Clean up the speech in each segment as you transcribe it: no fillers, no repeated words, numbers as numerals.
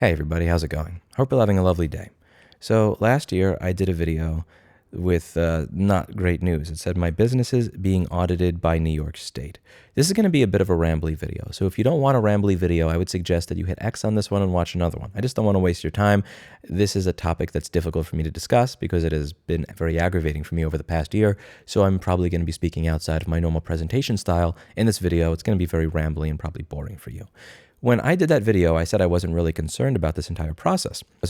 Hey everybody, how's it going? Hope you're having a lovely day. So last year I did a video with not great news. It said my business is being audited by New York State. This is going to be a bit of a rambly video. So if you don't want a rambly video, I would suggest that you hit X on this one and watch another one. I just don't want to waste your time. This is a topic that's difficult for me to discuss because it has been very aggravating for me over the past year. So I'm probably going to be speaking outside of my normal presentation style in this video. It's going to be very rambly and probably boring for you. When I did that video, I said I wasn't really concerned about this entire process. Because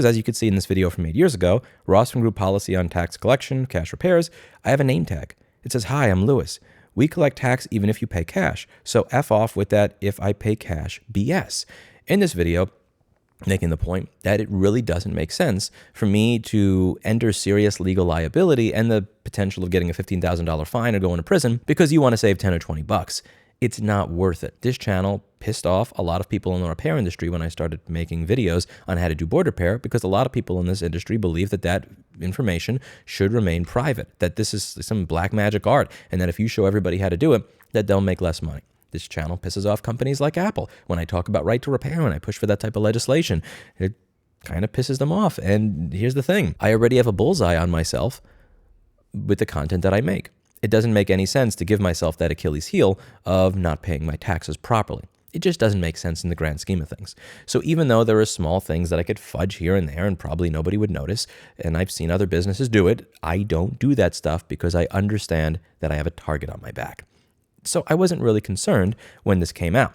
as you could see in this video from 8 years ago, Rossmann Group policy on tax collection, cash repairs, I have a name tag. It says, "Hi, I'm Lewis. We collect tax even if you pay cash. So F off with that if I pay cash BS." In this video, making the point that it really doesn't make sense for me to enter serious legal liability and the potential of getting a $15,000 fine or going to prison because you want to save 10 or 20 bucks. It's not worth it. This channel pissed off a lot of people in the repair industry when I started making videos on how to do board repair, because a lot of people in this industry believe that that information should remain private, that this is some black magic art, and that if you show everybody how to do it, that they'll make less money. This channel pisses off companies like Apple. When I talk about right to repair, when I push for that type of legislation, it kind of pisses them off. And here's the thing. I already have a bullseye on myself with the content that I make. It doesn't make any sense to give myself that Achilles heel of not paying my taxes properly. It just doesn't make sense in the grand scheme of things. So even though there are small things that I could fudge here and there and probably nobody would notice, and I've seen other businesses do it, I don't do that stuff because I understand that I have a target on my back. So I wasn't really concerned when this came out.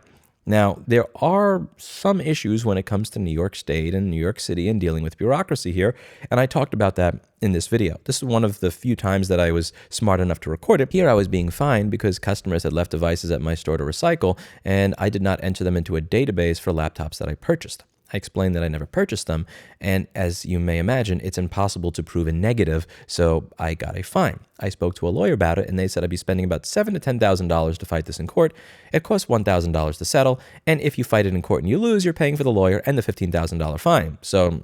Now, there are some issues when it comes to New York State and New York City and dealing with bureaucracy here, and I talked about that in this video. This is one of the few times that I was smart enough to record it. Here I was being fined because customers had left devices at my store to recycle, and I did not enter them into a database for laptops that I purchased. I explained that I never purchased them, and as you may imagine, it's impossible to prove a negative, so I got a fine. I spoke to a lawyer about it, and they said I'd be spending about $7,000 to $10,000 to fight this in court. It costs $1,000 to settle, and if you fight it in court and you lose, you're paying for the lawyer and the $15,000 fine. So,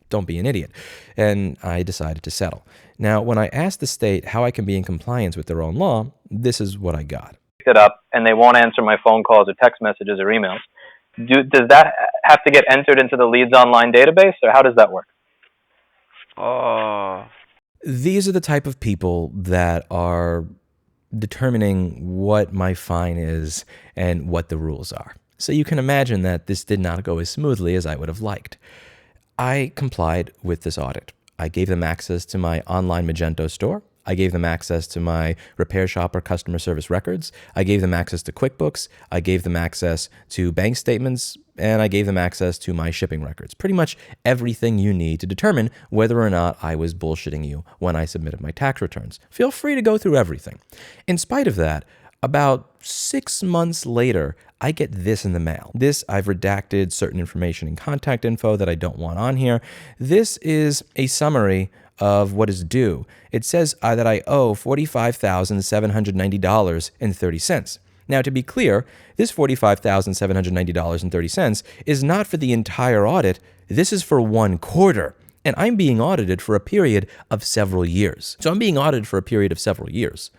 don't be an idiot. And I decided to settle. Now, when I asked the state how I can be in compliance with their own law, this is what I got. It up, and they won't answer my phone calls or text messages or emails. Does that have to get entered into the Leads Online database, or how does that work? These are the type of people that are determining what my fine is and what the rules are. So you can imagine that this did not go as smoothly as I would have liked. I complied with this audit. I gave them access to my online Magento store. I gave them access to my repair shop or customer service records. I gave them access to QuickBooks. I gave them access to bank statements, and I gave them access to my shipping records. Pretty much everything you need to determine whether or not I was bullshitting you when I submitted my tax returns. Feel free to go through everything. In spite of that, about 6 months later, I get this in the mail. I've redacted certain information and contact info that I don't want on here. This is a summary of what is due. It says that I owe $45,790.30. Now, to be clear, this $45,790.30 is not for the entire audit. This is for 1 quarter. And I'm being audited for a period of several years. So I'm being audited for a period of several years.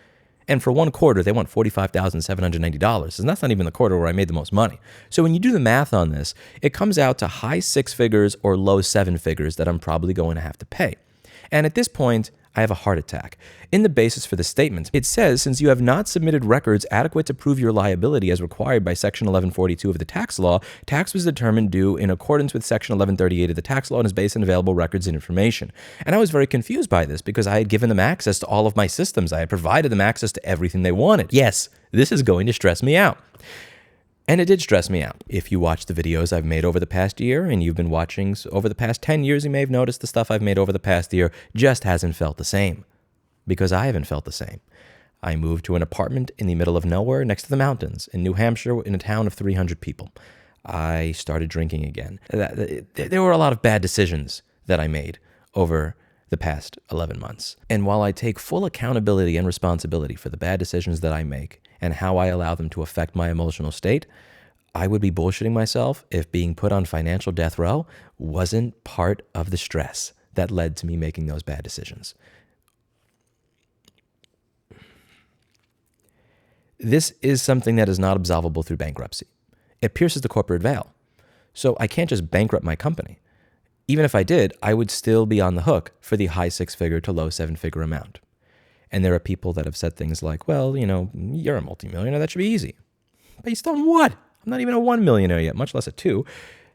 And for 1 quarter, they want $45,790. And that's not even the quarter where I made the most money. So when you do the math on this, it comes out to high 6 figures or low 7 figures that I'm probably going to have to pay. And at this point, I have a heart attack. In the basis for the statement, it says, since you have not submitted records adequate to prove your liability as required by Section 1142 of the tax law, tax was determined due in accordance with Section 1138 of the tax law and is based on available records and information. And I was very confused by this because I had given them access to all of my systems. I had provided them access to everything they wanted. Yes, this is going to stress me out. And it did stress me out. If you watch the videos I've made over the past year, and you've been watching over the past 10 years, you may have noticed the stuff I've made over the past year just hasn't felt the same. Because I haven't felt the same. I moved to an apartment in the middle of nowhere next to the mountains in New Hampshire in a town of 300 people. I started drinking again. There were a lot of bad decisions that I made over the past 11 months. And while I take full accountability and responsibility for the bad decisions that I make and how I allow them to affect my emotional state, I would be bullshitting myself if being put on financial death row wasn't part of the stress that led to me making those bad decisions. This is something that is not absolvable through bankruptcy. It pierces the corporate veil. So I can't just bankrupt my company. Even if I did, I would still be on the hook for the high six-figure to low seven-figure amount. And there are people that have said things like, well, you're a multimillionaire, that should be easy. Based on what? I'm not even a 1 millionaire yet, much less a 2.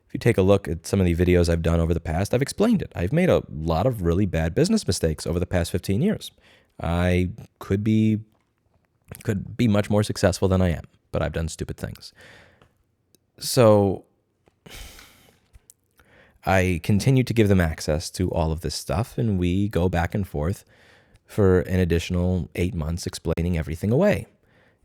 If you take a look at some of the videos I've done over the past, I've explained it. I've made a lot of really bad business mistakes over the past 15 years. I could be much more successful than I am, but I've done stupid things. So I continue to give them access to all of this stuff, and we go back and forth for an additional 8 months explaining everything away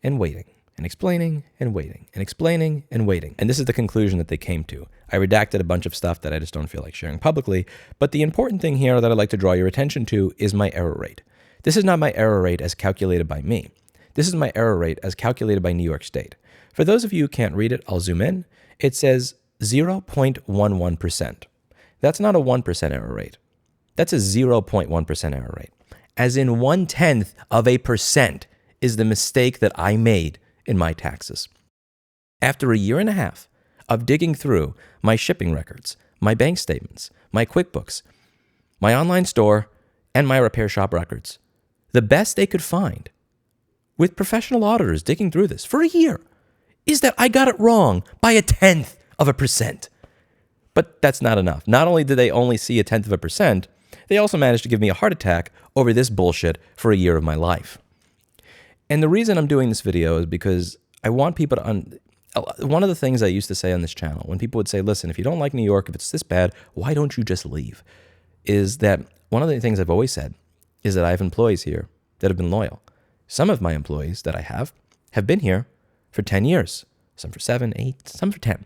and waiting and explaining and waiting and explaining and waiting. And this is the conclusion that they came to. I redacted a bunch of stuff that I just don't feel like sharing publicly, but the important thing here that I'd like to draw your attention to is my error rate. This is not my error rate as calculated by me. This is my error rate as calculated by New York State. For those of you who can't read it, I'll zoom in. It says 0.11%. That's not a 1% error rate. That's a 0.1% error rate. As in 0.1% is the mistake that I made in my taxes. After a year and a half of digging through my shipping records, my bank statements, my QuickBooks, my online store, and my repair shop records, the best they could find with professional auditors digging through this for a year is that I got it wrong by 0.1%. But that's not enough. Not only did they only see 0.1%, they also managed to give me a heart attack over this bullshit for a year of my life. And the reason I'm doing this video is because I want people to... One of the things I used to say on this channel, when people would say, listen, if you don't like New York, if it's this bad, why don't you just leave? Is that one of the things I've always said is that I have employees here that have been loyal. Some of my employees that I have been here for 10 years, some for 7, 8, some for 10.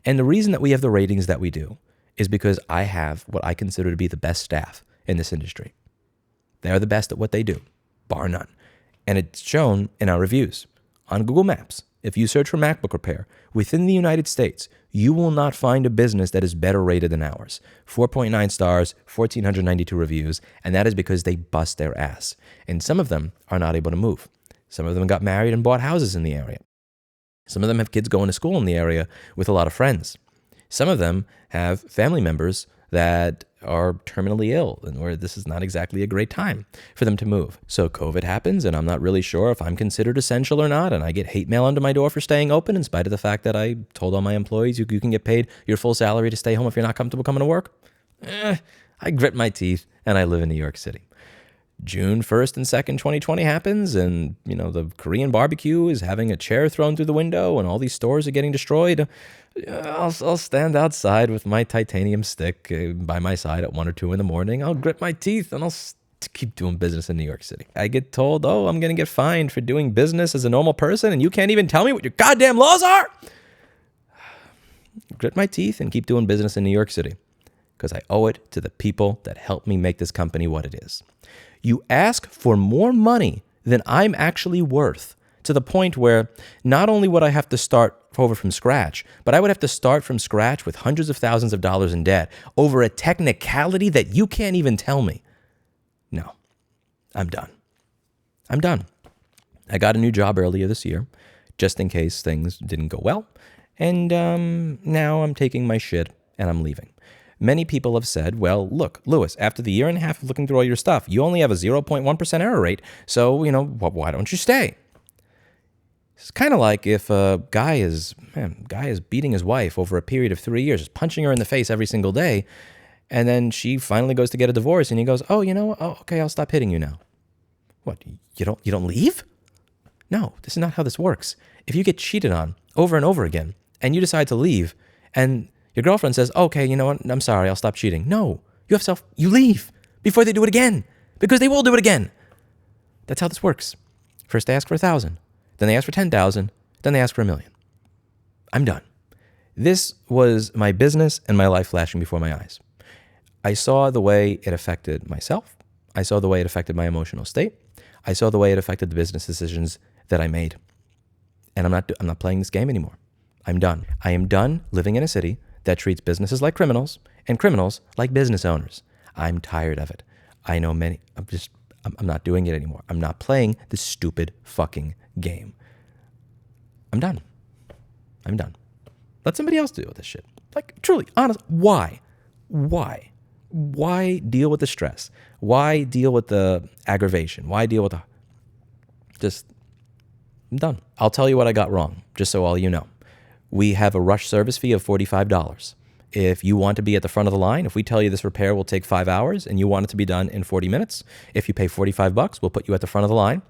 And the reason that we have the ratings that we do is because I have what I consider to be the best staff in this industry. They are the best at what they do, bar none. And it's shown in our reviews. On Google Maps, if you search for MacBook repair within the United States, you will not find a business that is better rated than ours. 4.9 stars, 1,492 reviews, and that is because they bust their ass. And some of them are not able to move. Some of them got married and bought houses in the area. Some of them have kids going to school in the area with a lot of friends. Some of them have family members that are terminally ill and where this is not exactly a great time for them to move. So COVID happens and I'm not really sure if I'm considered essential or not, and I get hate mail under my door for staying open in spite of the fact that I told all my employees you can get paid your full salary to stay home if you're not comfortable coming to work. I grit my teeth and I live in New York City. June 1st and 2nd, 2020 happens, and the Korean barbecue is having a chair thrown through the window and all these stores are getting destroyed. I'll stand outside with my titanium stick by my side at 1 or 2 in the morning. I'll grit my teeth and I'll keep doing business in New York City. I get told, oh, I'm going to get fined for doing business as a normal person and you can't even tell me what your goddamn laws are. Grit my teeth and keep doing business in New York City because I owe it to the people that helped me make this company what it is. You ask for more money than I'm actually worth, to the point where not only would I have to start over from scratch, but I would have to start from scratch with hundreds of thousands of dollars in debt over a technicality that you can't even tell me. No, I'm done. I'm done. I got a new job earlier this year, just in case things didn't go well, and now I'm taking my shit and I'm leaving. Many people have said, well, look, Lewis, after the year and a half of looking through all your stuff, you only have a 0.1% error rate, so, why don't you stay? It's kind of like if a guy is beating his wife over a period of 3 years, punching her in the face every single day, and then she finally goes to get a divorce, and he goes, oh, okay, I'll stop hitting you now. What, you don't leave? No, this is not how this works. If you get cheated on over and over again, and you decide to leave, and your girlfriend says, okay, you know what? I'm sorry, I'll stop cheating. No, you leave before they do it again, because they will do it again. That's how this works. First they ask for 1,000, then they ask for 10,000, then they ask for 1 million. I'm done. This was my business and my life flashing before my eyes. I saw the way it affected myself. I saw the way it affected my emotional state. I saw the way it affected the business decisions that I made. And I'm not playing this game anymore. I'm done. I am done living in a city that treats businesses like criminals and criminals like business owners. I'm tired of it. I know many. I'm not doing it anymore. I'm not playing this stupid fucking game. I'm done. I'm done. Let somebody else deal with this shit. Like, truly, honest, why? Why? Why deal with the stress? Why deal with the aggravation? Why deal with the... Just, I'm done. I'll tell you what I got wrong, just so all you know. We have a rush service fee of $45. If you want to be at the front of the line, if we tell you this repair will take 5 hours and you want it to be done in 40 minutes, if you pay $45, we'll put you at the front of the line.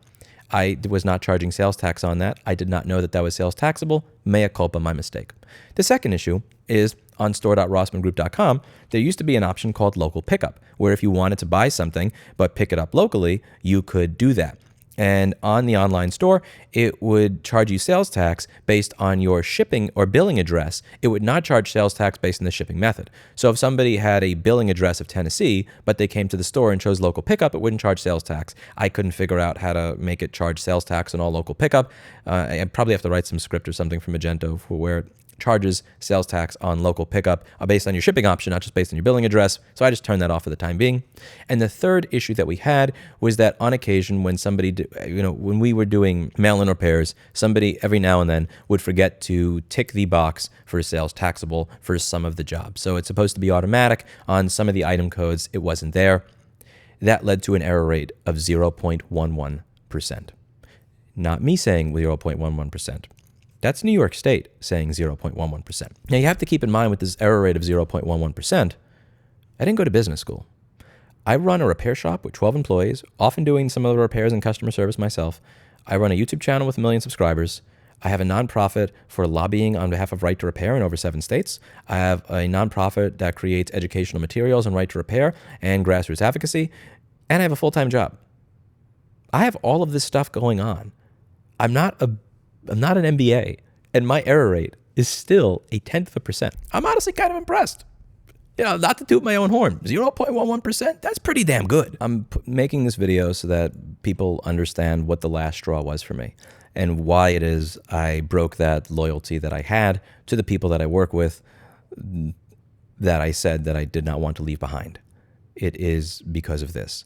I was not charging sales tax on that. I did not know that that was sales taxable. Mea culpa, my mistake. The second issue is on store.rossmanngroup.com, there used to be an option called local pickup, where if you wanted to buy something but pick it up locally, you could do that. And on the online store, it would charge you sales tax based on your shipping or billing address. It would not charge sales tax based on the shipping method. So if somebody had a billing address of Tennessee, but they came to the store and chose local pickup, it wouldn't charge sales tax. I couldn't figure out how to make it charge sales tax on all local pickup. I probably have to write some script or something for Magento for where it charges sales tax on local pickup based on your shipping option, not just based on your billing address. So I just turned that off for the time being. And the third issue that we had was that on occasion when somebody, when we were doing mail-in repairs, somebody every now and then would forget to tick the box for sales taxable for some of the jobs. So it's supposed to be automatic. On some of the item codes, it wasn't there. That led to an error rate of 0.11%. Not me saying 0.11%. That's New York State saying 0.11%. Now, you have to keep in mind with this error rate of 0.11%, I didn't go to business school. I run a repair shop with 12 employees, often doing some of the repairs and customer service myself. I run a YouTube channel with 1 million subscribers. I have a nonprofit for lobbying on behalf of Right to Repair in over 7 states. I have a nonprofit that creates educational materials on Right to Repair and grassroots advocacy. And I have a full-time job. I have all of this stuff going on. I'm not an MBA, and my error rate is still 0.1%. I'm honestly kind of impressed. Not to toot my own horn, 0.11%, that's pretty damn good. I'm making this video so that people understand what the last straw was for me and why it is I broke that loyalty that I had to the people that I work with that I said that I did not want to leave behind. It is because of this.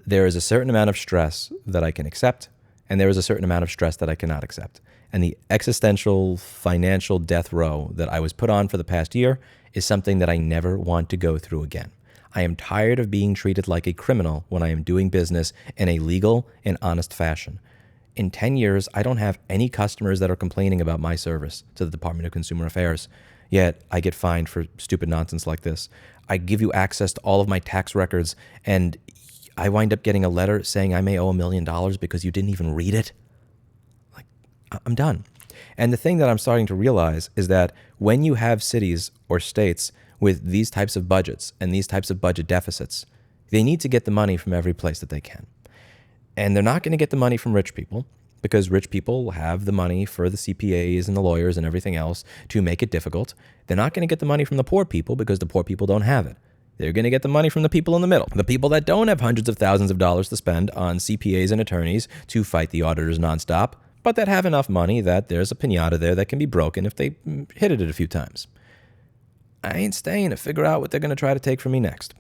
There is a certain amount of stress that I can accept, and there is a certain amount of stress that I cannot accept. And the existential financial death row that I was put on for the past year is something that I never want to go through again. I am tired of being treated like a criminal when I am doing business in a legal and honest fashion. In 10 years, I don't have any customers that are complaining about my service to the Department of Consumer Affairs, yet I get fined for stupid nonsense like this. I give you access to all of my tax records, and I wind up getting a letter saying I may owe $1 million because you didn't even read it. Like, I'm done. And the thing that I'm starting to realize is that when you have cities or states with these types of budgets and these types of budget deficits, they need to get the money from every place that they can. And they're not going to get the money from rich people because rich people have the money for the CPAs and the lawyers and everything else to make it difficult. They're not going to get the money from the poor people because the poor people don't have it. They're going to get the money from the people in the middle, the people that don't have hundreds of thousands of dollars to spend on CPAs and attorneys to fight the auditors nonstop, but that have enough money that there's a piñata there that can be broken if they hit it a few times. I ain't staying to figure out what they're going to try to take from me next.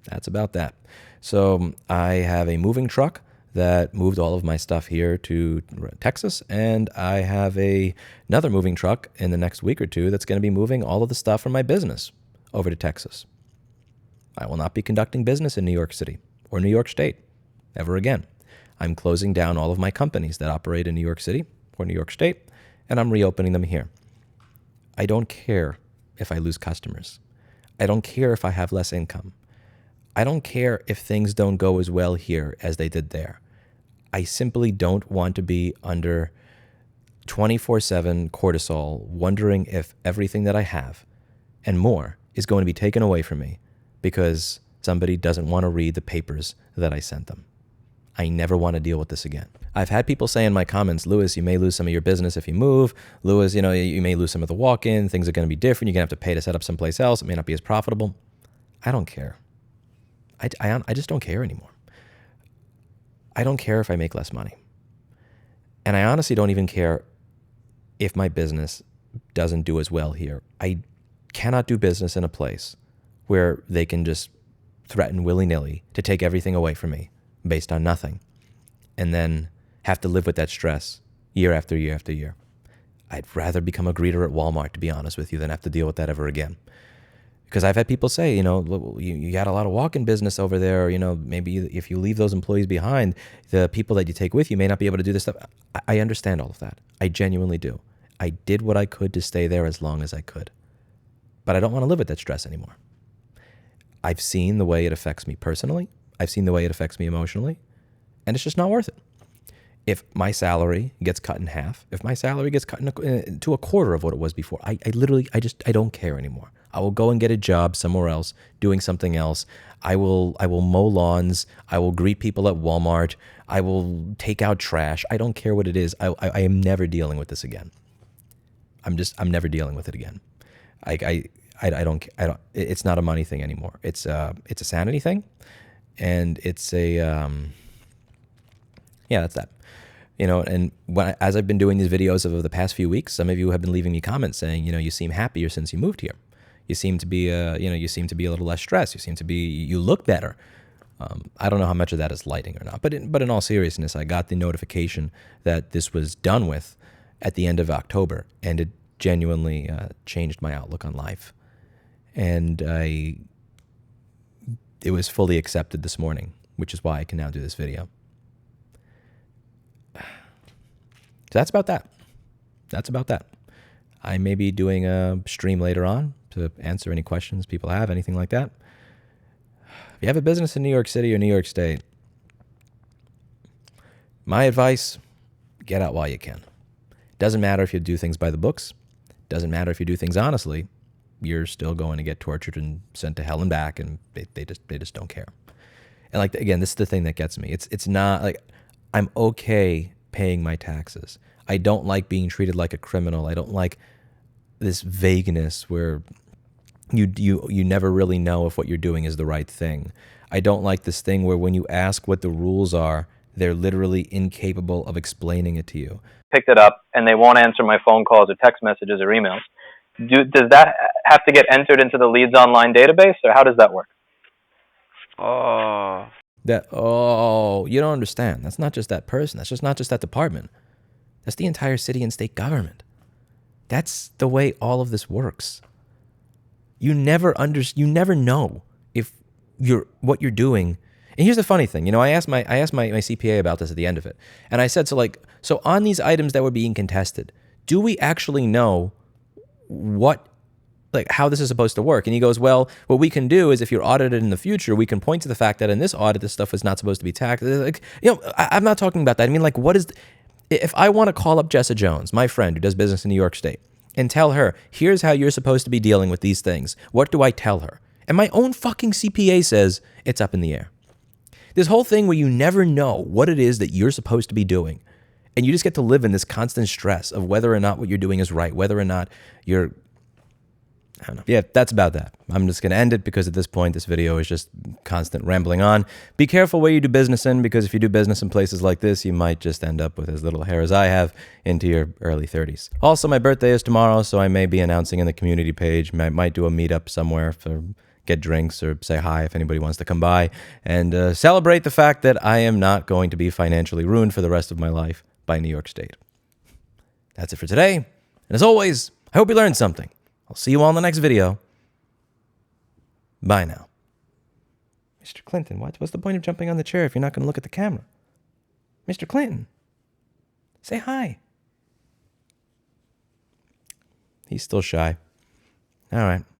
That's about that. So I have a moving truck that moved all of my stuff here to Texas, and I have another moving truck in the next week or two that's going to be moving all of the stuff from my business over to Texas. I will not be conducting business in New York City or New York State ever again. I'm closing down all of my companies that operate in New York City or New York State, and I'm reopening them here. I don't care if I lose customers. I don't care if I have less income. I don't care if things don't go as well here as they did there. I simply don't want to be under 24/7 cortisol, wondering if everything that I have and more is going to be taken away from me because somebody doesn't want to read the papers that I sent them. I never want to deal with this again. I've had people say in my comments, Louis, you may lose some of your business if you move. Louis, you may lose some of the walk-in. Things are going to be different. You're going to have to pay to set up someplace else. It may not be as profitable. I don't care. I just don't care anymore. I don't care if I make less money. And I honestly don't even care if my business doesn't do as well here. I cannot do business in a place where they can just threaten willy-nilly to take everything away from me based on nothing and then have to live with that stress year after year after year. I'd rather become a greeter at Walmart, to be honest with you, than have to deal with that ever again. Because I've had people say, you got a lot of walk-in business over there. Maybe if you leave those employees behind, the people that you take with you may not be able to do this stuff. I understand all of that. I genuinely do. I did what I could to stay there as long as I could. But I don't want to live with that stress anymore. I've seen the way it affects me personally. I've seen the way it affects me emotionally. And it's just not worth it. If my salary gets cut in half, if my salary gets cut to a quarter of what it was before, I don't care anymore. I will go and get a job somewhere else, doing something else. I will mow lawns. I will greet people at Walmart. I will take out trash. I don't care what it is. I am never dealing with this again. I'm never dealing with it again. It's not a money thing anymore. It's a sanity thing, and it's that's that. And as I've been doing these videos over the past few weeks, some of you have been leaving me comments saying, you seem happier since you moved here. You seem to be, you seem to be a little less stressed. You look better. I don't know how much of that is lighting or not, but in all seriousness, I got the notification that this was done with at the end of October, and it genuinely changed my outlook on life. And it was fully accepted this morning, which is why I can now do this video. So that's about that. I may be doing a stream later on to answer any questions people have, anything like that. If you have a business in New York City or New York State, my advice, get out while you can. Doesn't matter if you do things by the books. Doesn't matter if you do things honestly. You're still going to get tortured and sent to hell and back, and they just don't care. And again, this is the thing that gets me. It's not like I'm okay paying my taxes. I don't like being treated like a criminal. I don't like this vagueness where you never really know if what you're doing is the right thing. I don't like this thing where when you ask what the rules are, they're literally incapable of explaining it to you. Picked it up, and they won't answer my phone calls or text messages or emails. Does that have to get entered into the Leeds Online database, or how does that work? You don't understand. That's not just that person. That's just not just that department. That's the entire city and state government. That's the way all of this works. You never know if what you're doing. And here's the funny thing. I asked my CPA about this at the end of it. And I said, so on these items that were being contested, do we actually know how this is supposed to work? And he goes, well, what we can do is if you're audited in the future, we can point to the fact that in this audit, this stuff is not supposed to be taxed. I'm not talking about that. I mean, if I want to call up Jessa Jones, my friend who does business in New York State, and tell her, here's how you're supposed to be dealing with these things, what do I tell her? And my own fucking CPA says it's up in the air. This whole thing where you never know what it is that you're supposed to be doing, and you just get to live in this constant stress of whether or not what you're doing is right, whether or not I don't know. Yeah, that's about that. I'm just going to end it because at this point, this video is just constant rambling on. Be careful where you do business in, because if you do business in places like this, you might just end up with as little hair as I have into your early 30s. Also, my birthday is tomorrow, so I may be announcing in the community page. Might do a meetup somewhere for get drinks or say hi if anybody wants to come by and celebrate the fact that I am not going to be financially ruined for the rest of my life by New York State. That's it for today. And as always, I hope you learned something. I'll see you all in the next video. Bye now. Mr. Clinton, what's the point of jumping on the chair if you're not going to look at the camera? Mr. Clinton, say hi. He's still shy. All right.